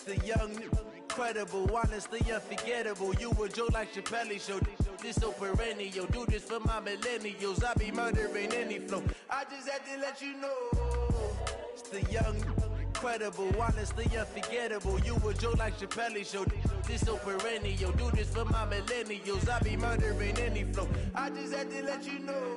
The young, incredible, honestly unforgettable. You a joke like Chappelle Show. This so perennial. Do this for my millennials. I be murdering any flow. I just had to let you know. It's the young, incredible, honestly unforgettable. You a joke like Chappelle Show. This so perennial. Do this for my millennials. I be murdering any flow. I just had to let you know.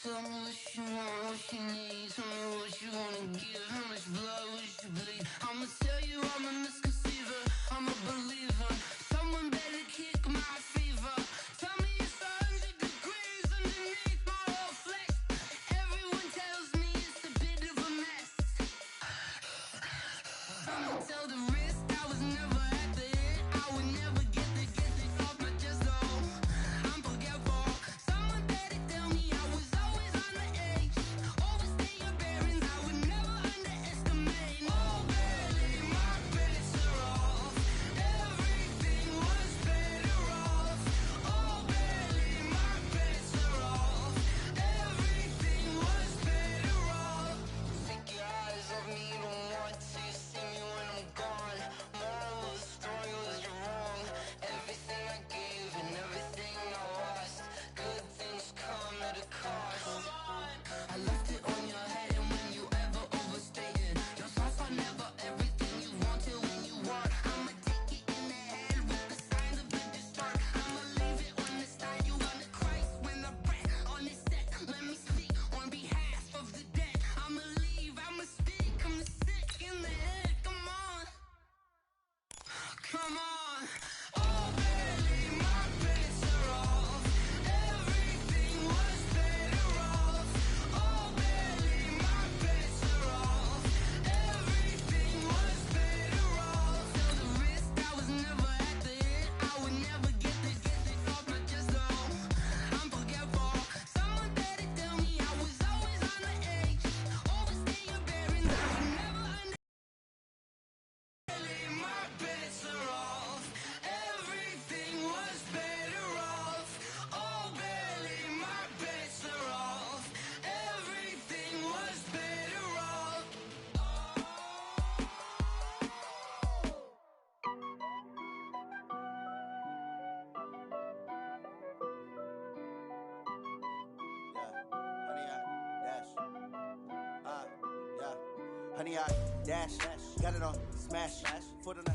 Tell me what you want, what you need. Tell me what you wanna give. How much blood would you bleed? I'ma tell you I'm a misconceiver. I'm a believer. Someone better kick my fever. Tell me it's 100 degrees underneath my whole flesh. Everyone tells me it's a bit of a mess. I'ma tell the wrist I was never at the hit. I would never get it off my chest though. I'm forgetful. Someone better tell me I was always on the edge. Overstay your bearings, I would never underestimate. Oh baby, my bets are off. Everything was better off. Oh baby, my bets are off. Everything was better off. Take your eyes off me, you don't want to see me when I'm gone. Moral of the story was you're wrong. Everything I gave and everything I lost. Good things come at a cost. I left it on your head, and when you ever overstay it, your thoughts are never everything you wanted when you want. I'ma take it in the head with the signs of a distort. I'ma leave it on the side. You wanna Christ when I breath on this set. Let me speak on behalf of the dead. I'ma leave, I'ma speak. I'm sick in the head. Come on, come on. Oh baby, my bets are off. Everything was better off. Oh baby, my bets are off. Everything was better off. Tell the wrist I was never at the hit. I would never get it off my chest though. I'm forgetful. Someone better tell me I was always on the edge. Overstay your bearings, I would never my bets are off. Everything was better off. Oh, Belly, my bets are off. Everything was better off. Honey, I dash, got it on, smash, foot on the.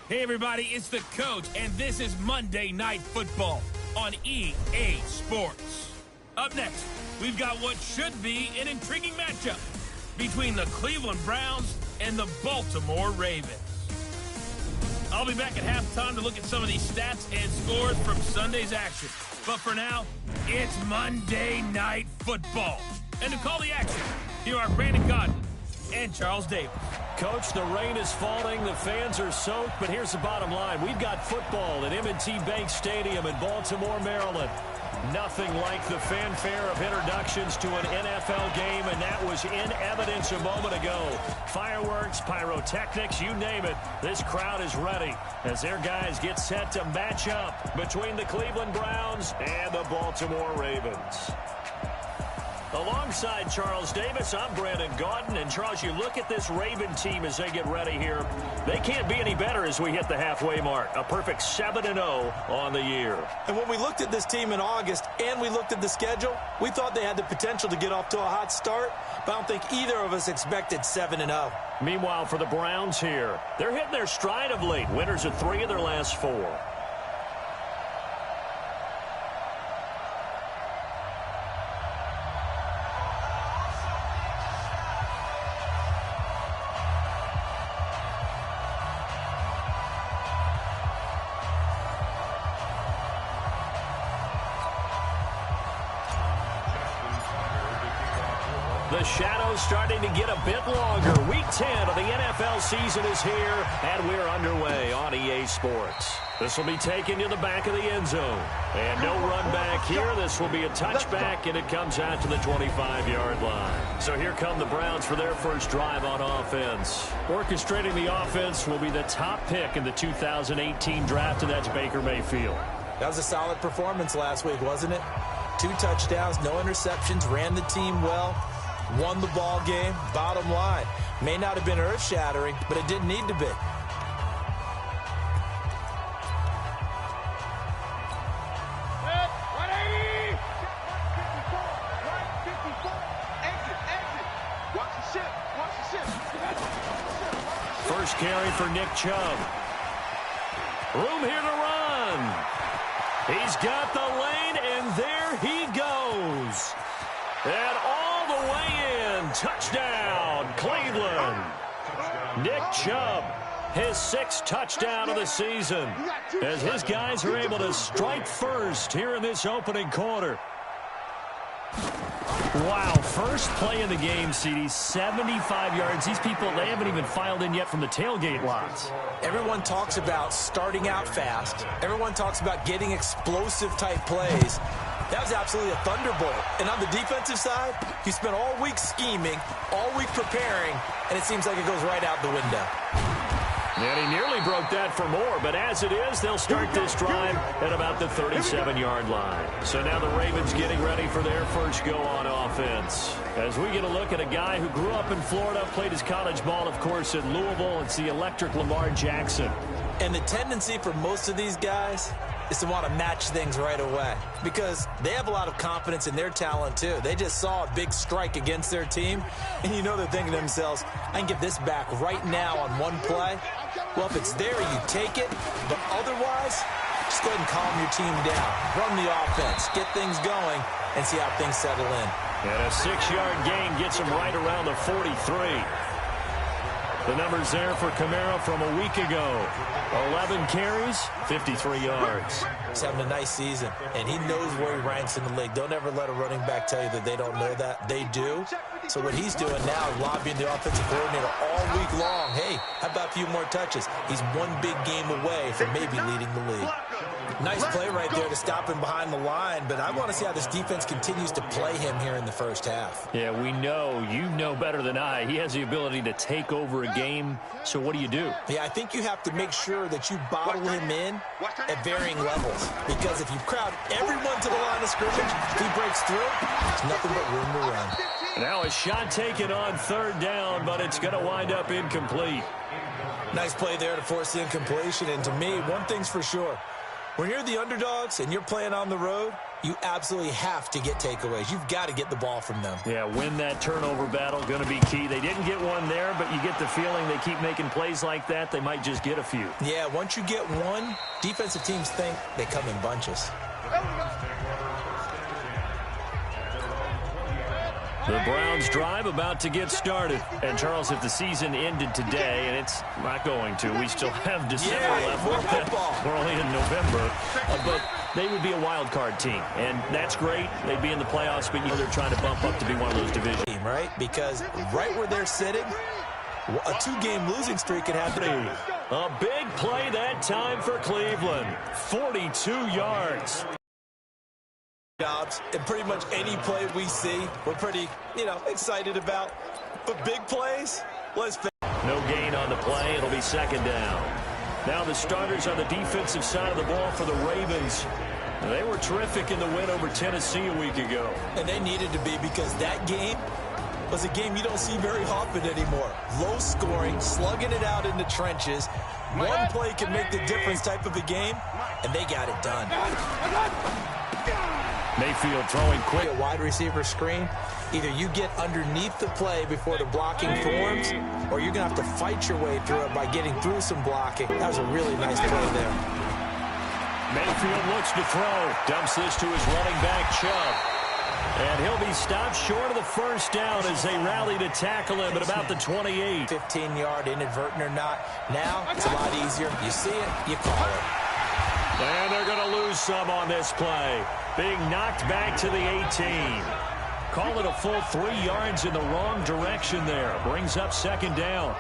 Hey everybody, it's the Coach, and this is Monday Night Football on EA Sports. Up next, we've got what should be an intriguing matchup between the Cleveland Browns and the Baltimore Ravens. I'll be back at halftime to look at some of these stats and scores from Sunday's action. But for now, it's Monday Night Football. And to call the action, here are Brandon Godden and Charles Davis. Coach, the rain is falling, the fans are soaked, but here's the bottom line. We've got football at M&T Bank Stadium in Baltimore, Maryland. Nothing like the fanfare of introductions to an NFL game, and that was in evidence a moment ago. Fireworks, pyrotechnics, you name it. This crowd is ready as their guys get set to match up between the Cleveland Browns and the Baltimore Ravens. Alongside Charles Davis, I'm Brandon Gaudin. And, Charles, you look at this Raven team as they get ready here. They can't be any better as we hit the halfway mark. A perfect 7-0 on the year. And when we looked at this team in August and we looked at the schedule, we thought they had the potential to get off to a hot start, but I don't think either of us expected 7-0. Meanwhile, for the Browns here, they're hitting their stride of late. Winners of 3 of their last 4. The shadows starting to get a bit longer. Week 10 of the NFL season is here, and we're underway on EA Sports. This will be taken to the back of the end zone. And no run back here. This will be a touchback, and it comes out to the 25-yard line. So here come the Browns for their first drive on offense. Orchestrating the offense will be the top pick in the 2018 draft, and that's Baker Mayfield. That was a solid performance last week, wasn't it? 2 touchdowns, no interceptions, ran the team well, won the ball game. Bottom line, may not have been earth-shattering, but it didn't need to be. First carry for Nick Chubb. Room here to run. He's got the lane, and there he goes. And all the way in. Touchdown, Cleveland. Nick Chubb, his 6th touchdown of the season, as his guys are able to strike first here in this opening quarter. Wow, first play in the game, CD, 75 yards. These people, they haven't even filed in yet from the tailgate lots. Everyone talks about starting out fast. Everyone talks about getting explosive-type plays. That was absolutely a thunderbolt. And on the defensive side, you spent all week scheming, all week preparing, and it seems like it goes right out the window. And he nearly broke that for more, but as it is, they'll start this drive at about the 37-yard line. So now the Ravens getting ready for their first go on offense. As we get a look at a guy who grew up in Florida, played his college ball, of course, at Louisville. It's the electric Lamar Jackson. And the tendency for most of these guys is to want to match things right away because they have a lot of confidence in their talent, too. They just saw a big strike against their team, and you know they're thinking to themselves, I can get this back right now on one play. Well, if it's there, you take it, but otherwise, just go ahead and calm your team down. Run the offense, get things going, and see how things settle in. And a 6-yard gain gets him right around the 43. The numbers there for Kamara from a week ago. 11 carries, 53 yards. He's having a nice season, and he knows where he ranks in the league. Don't ever let a running back tell you that they don't know that. They do. So what he's doing now is lobbying the offensive coordinator all week long. Hey, how about a few more touches? He's one big game away from maybe leading the league. Nice play right there to stop him behind the line, but I want to see how this defense continues to play him here in the first half. Yeah, we know, you know better than I, he has the ability to take over a game, so what do you do? Yeah, I think you have to make sure that you bottle him in at varying levels, because if you crowd everyone to the line of scrimmage, if he breaks through, there's nothing but room to run. Now a shot taken on 3rd down, but it's going to wind up incomplete. Nice play there to force the incompletion, and to me, one thing's for sure. When you're the underdogs and you're playing on the road, you absolutely have to get takeaways. You've got to get the ball from them. Yeah, win that turnover battle, going to be key. They didn't get one there, but you get the feeling they keep making plays like that, they might just get a few. Yeah, once you get one, defensive teams think they come in bunches. The Browns drive about to get started. And, Charles, if the season ended today, and it's not going to, we still have December left. We're only in November. But they would be a wild card team. And that's great. They'd be in the playoffs, but you know they're trying to bump up to be one of those divisions. Right? Because right where they're sitting, a 2-game losing streak could happen. A big play that time for Cleveland. 42 yards. Jobs, and pretty much any play we see, we're pretty, excited about. But big plays, let's face it. No gain on the play. It'll be 2nd down. Now the starters on the defensive side of the ball for the Ravens. They were terrific in the win over Tennessee a week ago. And they needed to be because that game was a game you don't see very often anymore. Low scoring, slugging it out in the trenches. One play can make the difference type of a game, and they got it done. Mayfield throwing quick. A wide receiver screen. Either you get underneath the play before the blocking forms, or you're going to have to fight your way through it by getting through some blocking. That was a really nice play there. Mayfield looks to throw. Dumps this to his running back, Chubb. And he'll be stopped short of the 1st down as they rally to tackle him at about the 28. 15-yard, inadvertent or not. Now, it's a lot easier. You see it, you call it. And they're going to lose some on this play. Being knocked back to the 18. Call it a full 3 yards in the wrong direction there. Brings up second down.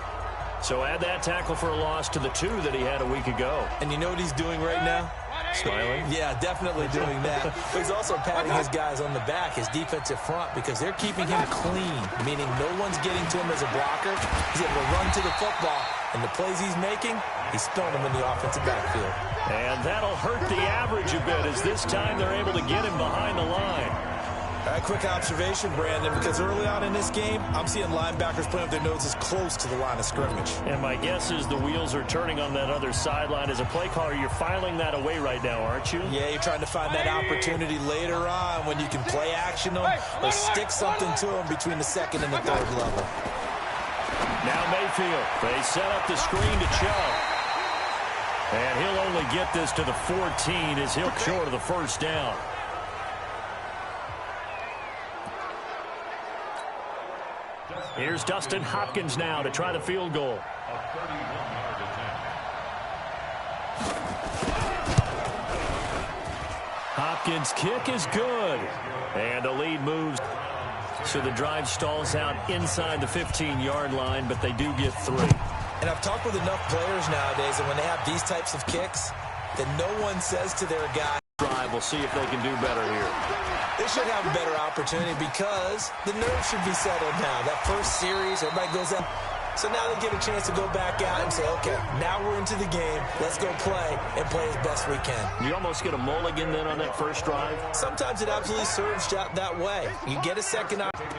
So add that tackle for a loss to the 2 that he had a week ago. And you know what he's doing right now? Smiling? Yeah, definitely doing that. But he's also patting his guys on the back, his defensive front, because they're keeping him clean, meaning no one's getting to him as a blocker. He's able to run to the football, and the plays he's making, he's throwing them in the offensive backfield. And that'll hurt the average a bit, as this time they're able to get him behind the line. All right, quick observation, Brandon, because early on in this game, I'm seeing linebackers playing with their noses close to the line of scrimmage. And my guess is the wheels are turning on that other sideline. As a play caller, you're filing that away right now, aren't you? Yeah, you're trying to find that opportunity later on when you can play action them or stick something to them between the second and the third level. Now Mayfield, they set up the screen to Chubb. And he'll only get this to the 14 as he'll short of the first down. Here's Dustin Hopkins now to try the field goal. Hopkins' kick is good. And the lead moves. So the drive stalls out inside the 15-yard line, but they do get 3. And I've talked with enough players nowadays, and when they have these types of kicks, that no one says to their guy, We'll see if they can do better here. they should have a better opportunity because the nerves should be settled now. That first series, everybody goes out. So now they get a chance to go back out and say, okay, now we're into the game. Let's go play and play as best we can. You almost get a mulligan then on that first drive. Sometimes it absolutely serves that way. You get a second opportunity.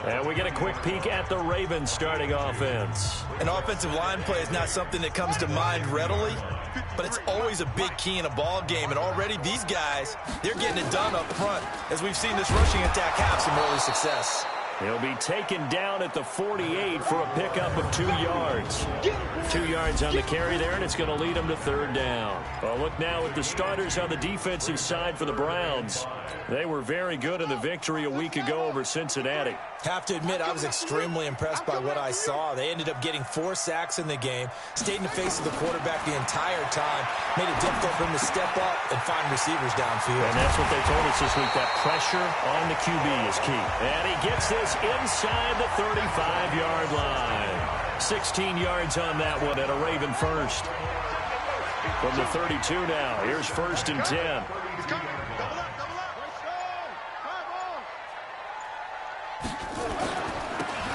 And we get a quick peek at the Ravens starting offense. An offensive line play is not something that comes to mind readily, but it's always a big key in a ball game. And already these guys, they're getting it done up front. As we've seen this rushing attack have some early success. He'll be taken down at the 48 for a pickup of 2 yards. 2 yards on the carry there, and it's going to lead him to third down. Well, look now at the starters on the defensive side for the Browns. They were very good in the victory a week ago over Cincinnati. Have to admit, I was extremely impressed by what I saw. They ended up getting 4 sacks in the game, stayed in the face of the quarterback the entire time, made it difficult for him to step up and find receivers downfield. And that's what they told us this week, that pressure on the QB is key. And he gets this inside the 35-yard line. 16 yards on that one at a Raven first. From the 32 now, here's 1st and 10.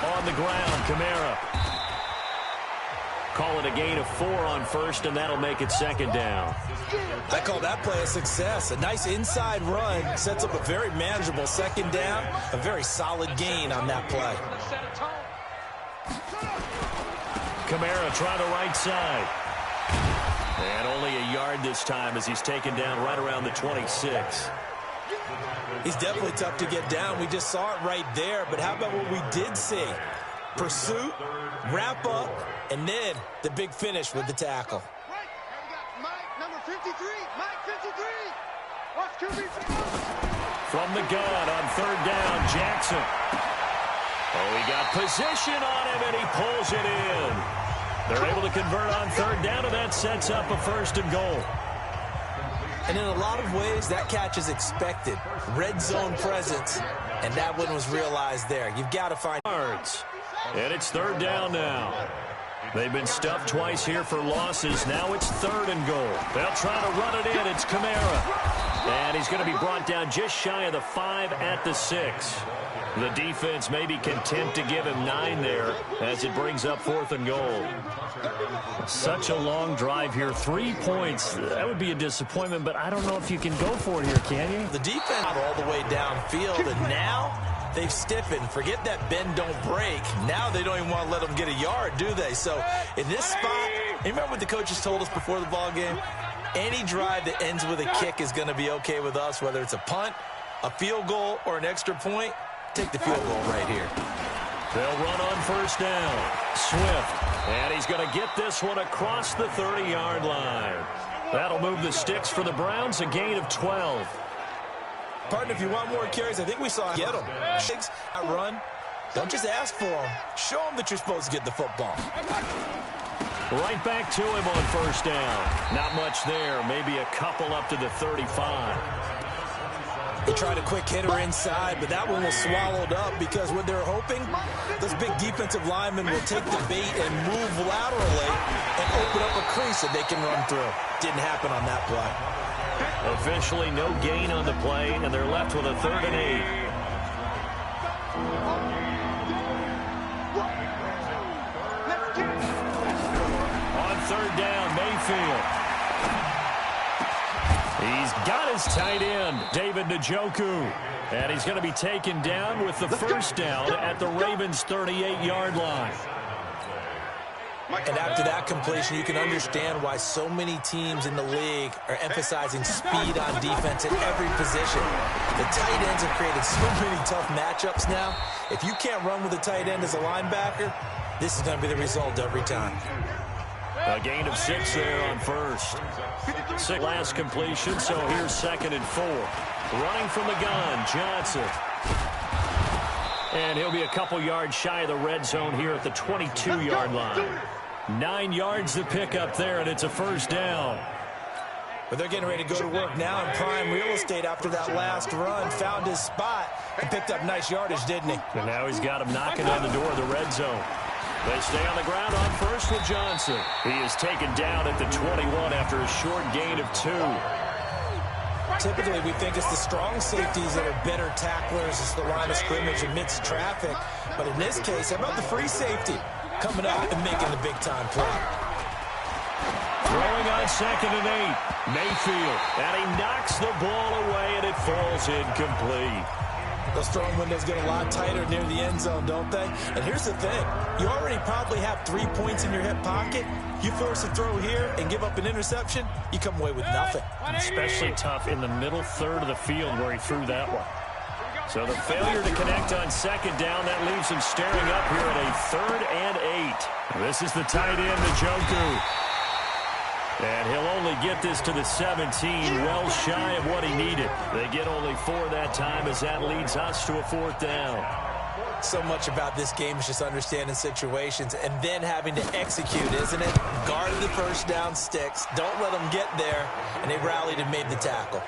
On the ground, Kamara. Call it a gain of 4 on 1st, and that'll make it 2nd down. I call that play a success. A nice inside run sets up a very manageable 2nd down. A very solid gain on that play. Kamara trying the right side. And only a yard this time as he's taken down right around the 26. He's definitely tough to get down. We just saw it right there. But how about what we did see? Pursuit, wrap up, and then the big finish with the tackle. Mike, number 53. Mike, 53. Watch QB. From the gun on 3rd down, Jackson. Oh, he got position on him, and he pulls it in. They're able to convert on 3rd down, and that sets up a 1st and goal. And in a lot of ways, that catch is expected. Red zone presence, and that one was realized there. You've got to find yards. And it's 3rd down now. They've been stuffed twice here for losses. Now it's 3rd and goal. They'll try to run it in. It's Kamara. And he's going to be brought down just shy of the 5 at the 6. The defense may be content to give him 9 there as it brings up 4th and goal. Such a long drive here. 3 points. That would be a disappointment, but I don't know if you can go for it here, can you? the defense all the way downfield, and now they've stiffened. Forget that bend, don't break. Now they don't even want to let them get a yard, do they? So in this spot, you remember what the coaches told us before the ball game? Any drive that ends with a kick is going to be okay with us, whether it's a punt, a field goal, or an extra point. Take the field goal right here. They'll run on 1st down. Swift. And he's going to get this one across the 30-yard line. That'll move the sticks for the Browns, a gain of 12. Partner, if you want more carries, I think we saw get them. Run. Don't just ask for them. Show them that you're supposed to get the football. Right back to him on 1st down. Not much there. Maybe a couple up to the 35. They tried a quick hitter inside, but that one was swallowed up because what they're hoping, those big defensive linemen will take the bait and move laterally and open up a crease that they can run through. Didn't happen on that play. Officially no gain on the play, and they're left with a 3rd and 8. On 3rd down, Mayfield. He's got his tight end, David Njoku. And he's going to be taken down with the first down at the Ravens' 38-yard line. And after that completion, you can understand why so many teams in the league are emphasizing speed on defense at every position. The tight ends have created so many tough matchups now. If you can't run with a tight end as a linebacker, this is going to be the result every time. A gain of 6 there on first. Last completion, so here's 2nd and 4. Running from the gun, Johnson. And he'll be a couple yards shy of the red zone here at the 22-yard line. 9 yards to pick up there, and it's a first down. But they're getting ready to go to work now in prime real estate after that last run. Found his spot and picked up nice yardage, didn't he? And now he's got him knocking on the door of the red zone. They stay on the ground on first with Johnson. He is taken down at the 21 after a short gain of 2. Typically, we think it's the strong safeties that are better tacklers as the line of scrimmage amidst traffic. But in this case, how about the free safety coming up and making the big-time play? Throwing on 2nd and 8. Mayfield. And he knocks the ball away, and it falls incomplete. Those throwing windows get a lot tighter near the end zone, don't they? And here's the thing. You already probably have 3 points in your hip pocket. You force a throw here and give up an interception, you come away with nothing. Especially tough in the middle third of the field where he threw that one. So the failure to connect on 2nd down, that leaves him staring up here at a 3rd and 8. This is the tight end, Njoku. And he'll only get this to the 17, well shy of what he needed. They get only 4 that time as that leads us to a 4th down. So much about this game is just understanding situations and then having to execute, isn't it? Guard the first down sticks. Don't let them get there. And they rallied and made the tackle.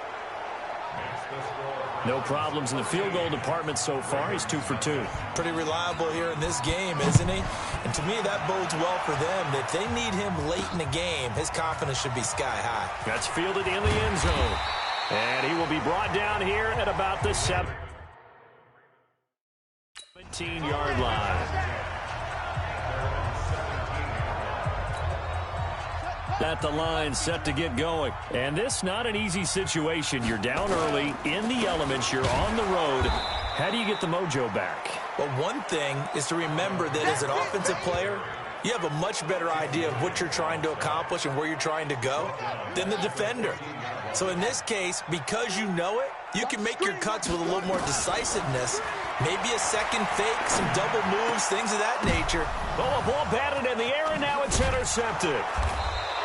No problems in the field goal department so far. He's 2 for 2. Pretty reliable here in this game, isn't he? And to me, that bodes well for them. If they need him late in the game, his confidence should be sky high. That's fielded in the end zone. And he will be brought down here at about the 17-yard line. At the line, set to get going. And this not an easy situation. You're down early, in the elements, you're on the road. How do you get the mojo back? Well, one thing is to remember that as an offensive player, you have a much better idea of what you're trying to accomplish and where you're trying to go than the defender. So in this case, because you know it, you can make your cuts with a little more decisiveness. Maybe a second fake, some double moves, things of that nature. Oh, a ball batted in the air, and now it's intercepted.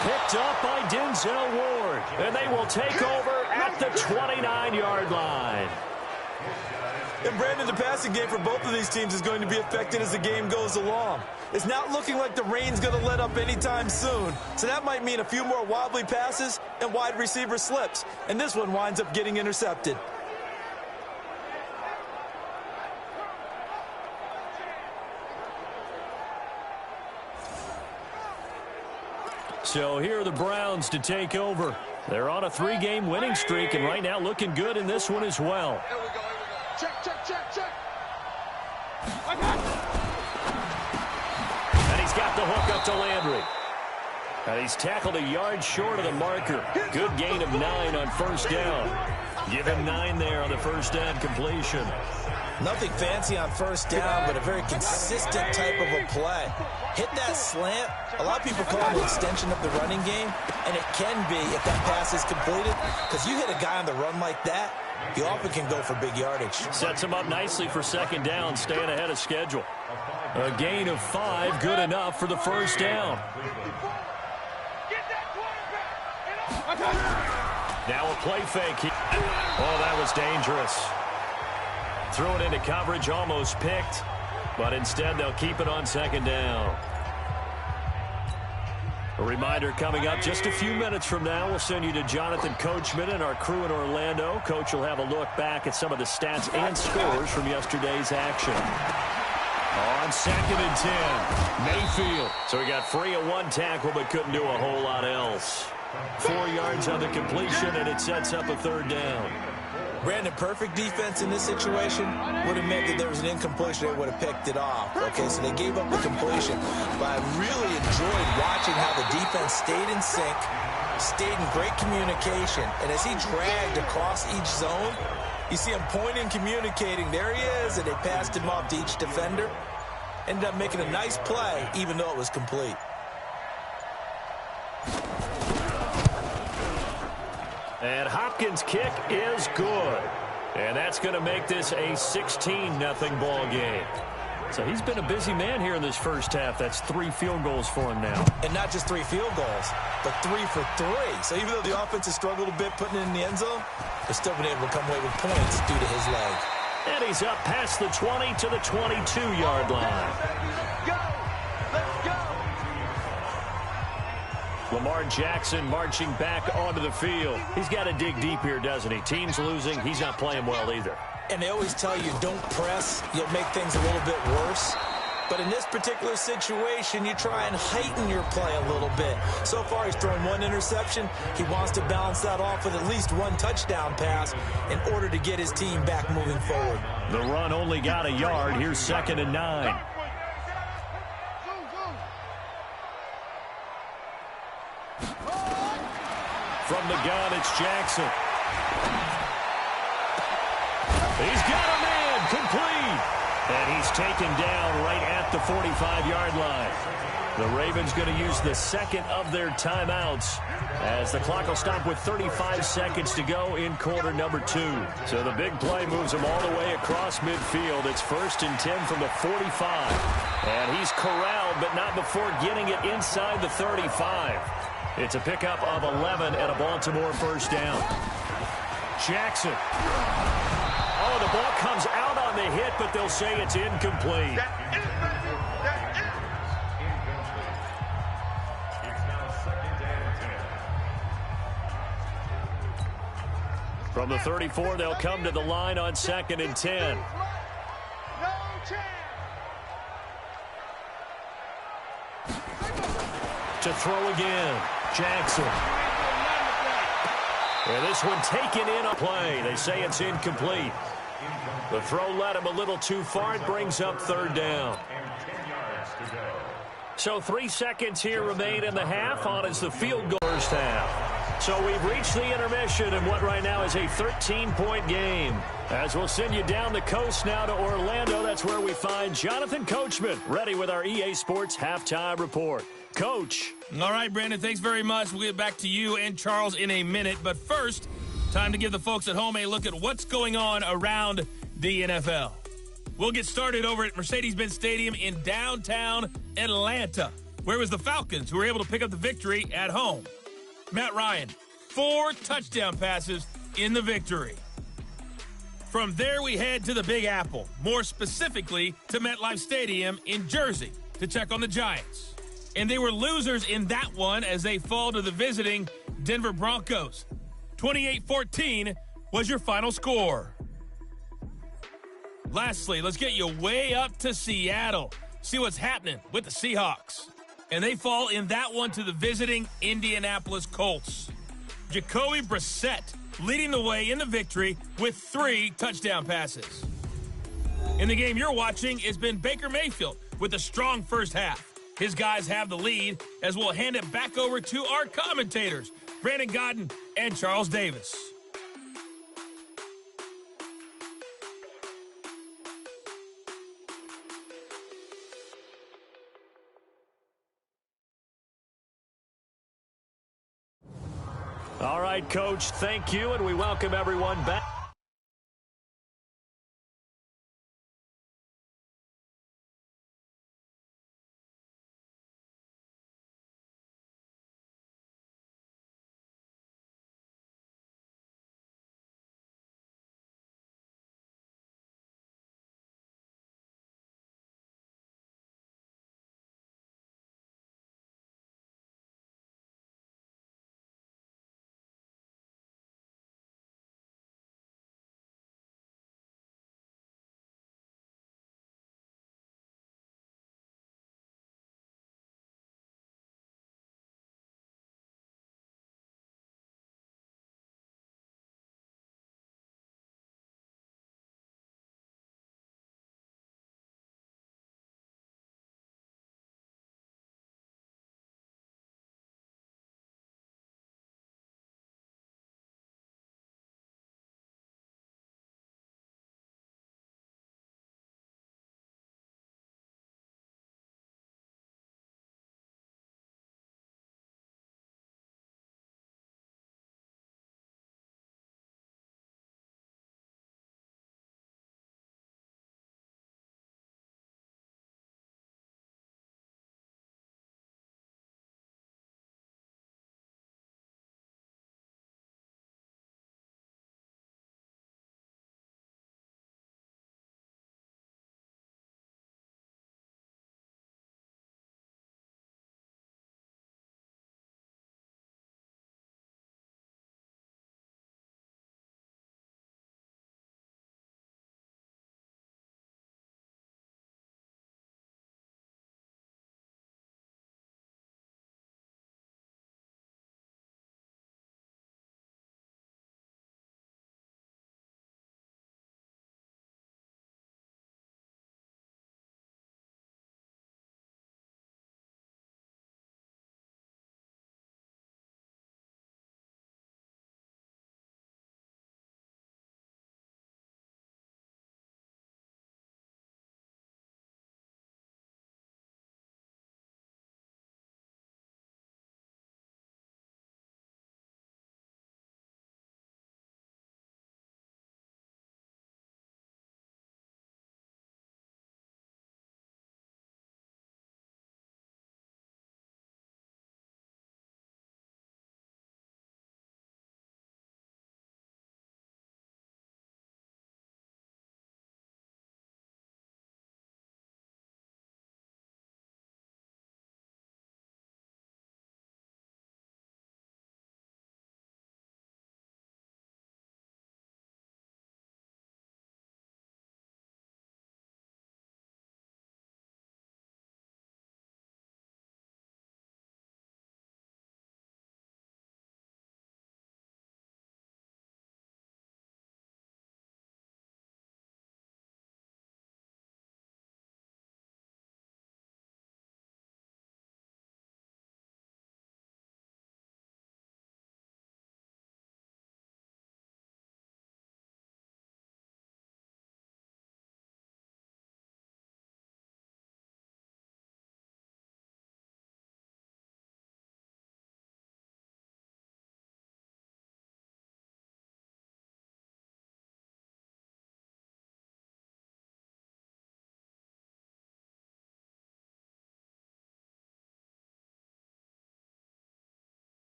Picked up by Denzel Ward, and they will take over at the 29-yard line. And Brandon, the passing game for both of these teams is going to be affected as the game goes along. It's not looking like the rain's going to let up anytime soon, so that might mean a few more wobbly passes and wide receiver slips, and this one winds up getting intercepted. So here are the Browns to take over. They're on a 3-game winning streak, and right now looking good in this one as well. Here we go. Check. And he's got the hook up to Landry. And he's tackled a yard short of the marker. Good gain of 9 on first down. Give him 9 there on the first down completion. Nothing fancy on first down, but a very consistent type of a play. Hit that slant. A lot of people call it an extension of the running game, and it can be if that pass is completed, because you hit a guy on the run like that, you often can go for big yardage. Sets him up nicely for second down, staying ahead of schedule. A gain of 5, good enough for the first down. Now a play fake. Oh, that was dangerous. Threw it into coverage, almost picked, but instead they'll keep it on second down. A reminder coming up just a few minutes from now, we'll send you to Jonathan Coachman and our crew in Orlando. Coach will have a look back at some of the stats and scores from yesterday's action. On 2nd and 10, Mayfield. So he got free of one tackle but couldn't do a whole lot else. 4 yards on the completion, and it sets up a 3rd down. Brandon, perfect defense in this situation would have meant that there was an incompletion. They would have picked it off. Okay, so they gave up the completion. But I really enjoyed watching how the defense stayed in sync, stayed in great communication. And as he dragged across each zone, you see him pointing, communicating. There he is, and they passed him off to each defender. Ended up making a nice play, even though it was complete. And Hopkins' kick is good. And that's going to make this a 16-0 ball game. So he's been a busy man here in this first half. That's 3 field goals for him now. And not just 3 field goals, but 3 for 3. So even though the offense has struggled a bit putting it in the end zone, they've still been able to come away with points due to his leg. And he's up past the 20 to the 22-yard line. Lamar Jackson marching back onto the field. He's got to dig deep here, doesn't he? Team's losing. He's not playing well either. And they always tell you, don't press. You'll make things a little bit worse. But in this particular situation, you try and heighten your play a little bit. So far, he's thrown 1 interception. He wants to balance that off with at least 1 touchdown pass in order to get his team back moving forward. The run only got a yard. Here's 2nd and 9. From the gun, it's Jackson. He's got a man, complete. And he's taken down right at the 45-yard line. The Ravens going to use the 2nd of their timeouts as the clock will stop with 35 seconds to go in quarter number 2. So the big play moves him all the way across midfield. It's 1st and 10 from the 45. And he's corralled, but not before getting it inside the 35. It's a pickup of 11 and a Baltimore 1st down. Jackson. Oh, the ball comes out on the hit, but they'll say it's incomplete. From the 34, they'll come to the line on 2nd and 10. To throw again, Jackson. And this one taken in a play. They say it's incomplete. The throw led him a little too far. It brings up 3rd down. So 3 seconds here remain in the half. On is the field goal first half. So we've reached the intermission in what right now is a 13-point game. As we'll send you down the coast now to Orlando. That's where we find Jonathan Coachman ready with our EA Sports halftime report. Coach. All right, Brandon, thanks very much. We'll get back to you and Charles in a minute. But first, time to give the folks at home a look at what's going on around the NFL. We'll get started over at Mercedes-Benz Stadium in downtown Atlanta, where it was the Falcons who were able to pick up the victory at home. Matt Ryan, 4 touchdown passes in the victory. From there, we head to the Big Apple, more specifically to MetLife Stadium in Jersey to check on the Giants. And they were losers in that one as they fall to the visiting Denver Broncos. 28-14 was your final score. Lastly, let's get you way up to Seattle. See what's happening with the Seahawks. And they fall in that one to the visiting Indianapolis Colts. Jacoby Brissett leading the way in the victory with 3 touchdown passes. In the game you're watching has been Baker Mayfield with a strong first half. His guys have the lead as we'll hand it back over to our commentators, Brandon Godden and Charles Davis. All right, Coach, thank you, and we welcome everyone back.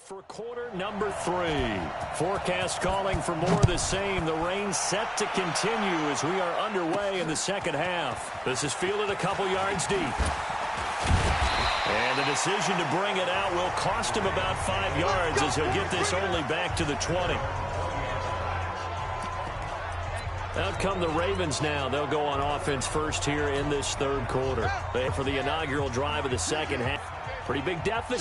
For quarter number 3. Forecast calling for more of the same. The rain set to continue as we are underway in the second half. This is fielded a couple yards deep. And the decision to bring it out will cost him about 5 yards as he'll get this only back to the 20. Out come the Ravens now. They'll go on offense first here in this third quarter. For the inaugural drive of the second half. Pretty big deficit.